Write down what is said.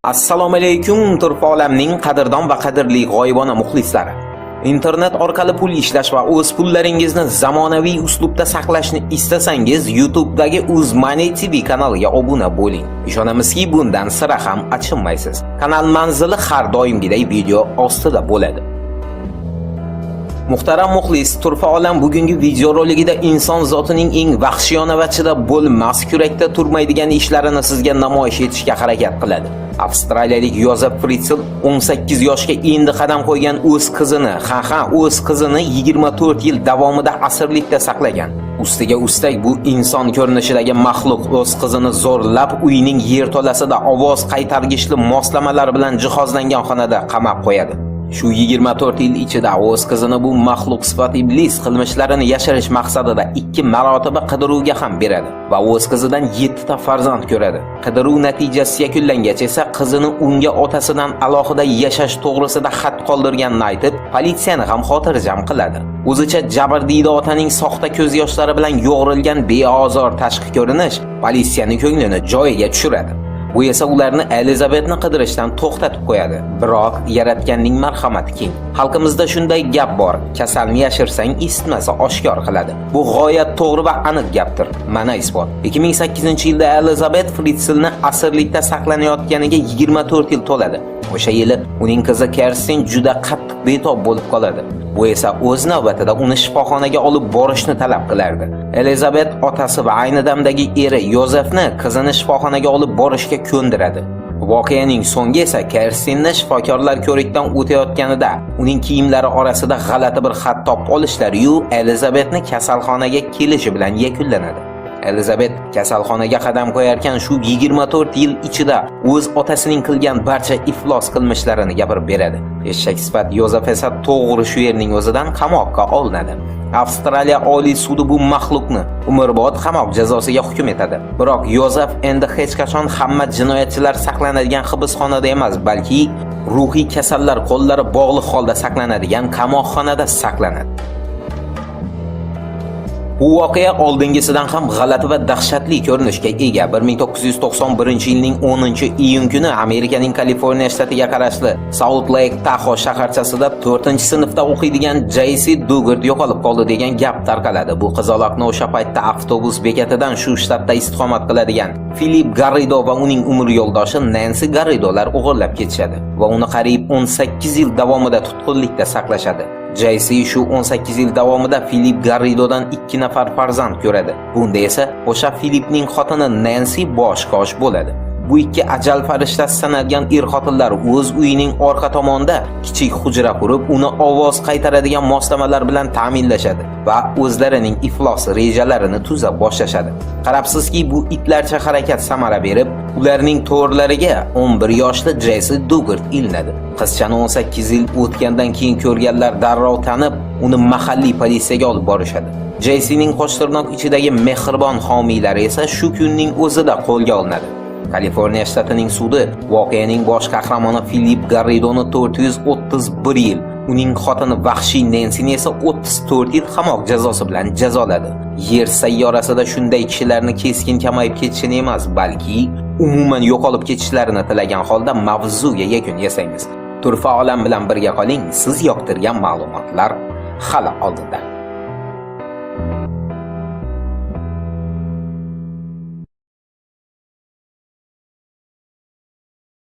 Assalomu alaykum turfa olamning qadrdon va qadrli g'oyibona muxlislari. Internet orqali pul ishlash va o'z pullaringizni zamonaviy uslubda saqlashni istasangiz, YouTube'dagi UzMoney TV kanaliga obuna bo'ling. Ishonamizki, bundan sira ham achinmaysiz. Kanal manzili har doimgidek video ostida bo'ladi. Muhtaram muxlis, turfa olam bugungi video roligida inson zotining eng vahshiyona va chidab bo'lmas, kurakda turmaydigan ishlarini sizga namoyish etishga harakat qiladi. Avstraliyalik Yozef Fritzl 18 yoshga endi qadam qo'ygan o'z qizini 24 yil davomida asirlikda saqlagan. Ustiga ustak bu inson ko'rinishidagi maxluq o'z qizini zo'rlab uyining yerto'lasida ovoz qaytargichli moslamalar bilan jihozlangan xonada qamab qo'yadi. Shu 24 yil ichida o'z qizini bu maxluq sifat iblis qilmishlarini yashirish maqsadida 2 marotaba qidiruvga ham beradi va o'z qizidan 7 ta farzand ko'radi. Qidiruv natijasi yakunlangach esa qizini unga otasidan alohida yashash to'g'risida xat qoldirganini aytib, politsiyani ham xotirjam qiladi. O'zicha jabrdiyda otaning soxta ko'z yoshlari bilan yo'g'rilgan beozor tashqi ko'rinish politsiyaning ko'nglini joyiga tushiradi. Bu esa ularni Elizabetni qidirishdan to'xtatib qo'yadi. Biroq yaratganning marhamati keng. Xalqimizda shunday gap bor: kasalni yashirsang isitmasa oshkor qiladi. Bu g'oyat to'g'ri va aniq gapdir. Mana isbot. 2008-yilda Elizabet Fritzlni asirlikda saqlanayotganiga 24 yil to'ladi. O'sha yili uning qizi Kerstin juda qattiq betob bo'lib qoladi. Bu esa o'z navbatida uni shifoxonaga olib borishni talab qilardi. Elizabet otasi va ayni damdagi eri Yozefni qizini shifoxonaga olib borishga ko'ndiradi. Voqeaning so'nggi esa Kerstinni shifokorlar ko'rikdan o'tayotganida uning kiyimlari orasida g'alati bir xat topib olishlari-yu Elizabetni kasalxonaga kelishi bilan yakunlanadi. Elizabet kasalxonaga qadam qo'yarkan shu 24 yil ichida o'z otasining qilgan barcha iflos qilmishlarini gapirib beradi. Eshak sifat Yozef esa to'g'ri shu yerning o'zidan qamoqqa olinadi. Avstraliya Oliy sudi bu maxluqni umrbod qamoq jazosiga hukm etadi. Biroq Yozef endi hech qachon hamma jinoyatchilar saqlanadigan hibsxonada emas, balki ruhiy kasallar qo'llari bog'liq holda saqlanadigan qamoqxonada saqlanadi. Bu voqea oldingisidan ham g'alati va dahshatli ko'rinishga ega. 1991-yilning 10-iyun kuni Amerikaning Kaliforniya shtatiga qarashli South Lake Tahoe shaharchasida 4-sinfda o'qiydigan Jaysi Dugard yo'qolib qoldi degan gap tarqaladi. Bu qizaloqni o'sha paytda avtobus bekatidan shu shtatda istiqomat qiladigan Philip Garrido va uning umr yo'ldoshi Nancy Garridolar o'g'irlab ketishadi va uni qariyb 18 yil davomida tutqunlikda saqlashadi. Jaysi shu 18 yil davomida Philip Garridodan 2 nafar farzand ko'radi. Bunda esa o'sha Philipning xotini Nancy bosh-qosh bo'ladi. Bu ikki ajal farishtasi sanalgan er-xotinlar o'z uyining orqa tomonida kichik hujra qurib, uni ovoz qaytaradigan moslamalar bilan ta'minlashadi va o'zlarining iflos rejalarini tuza boshlashadi. Qarabsizki, bu itlarcha harakat samara berib, ularning to'rlariga 11 yoshli Jaysi Dugard ilinadi. Qizchani 18 yil o'tgandan keyin ko'rganlar darrov tanib, uni mahalliy politsiyaga olib borishadi. Jaysining qo'shtirnoq ichidagi mehribon homiylari esa shu kunning o'zida qo'lga olinadi. Kaliforniya shtatining sudi voqeaning bosh qahramoni Philip Garridoni 431 yil, uning xotini vahshiy Nancyni esa 34 yil qamoq jazosi bilan jazoladi. Yer sayyorasida shunday kishilarni keskin kamayib ketishini emas, balki umuman yo'qolib ketishlarini tilagan holda mavzuga yakun yasangiz. Turfa olam bilan birga qoling, siz yoqtirgan ma'lumotlar hali oldinda.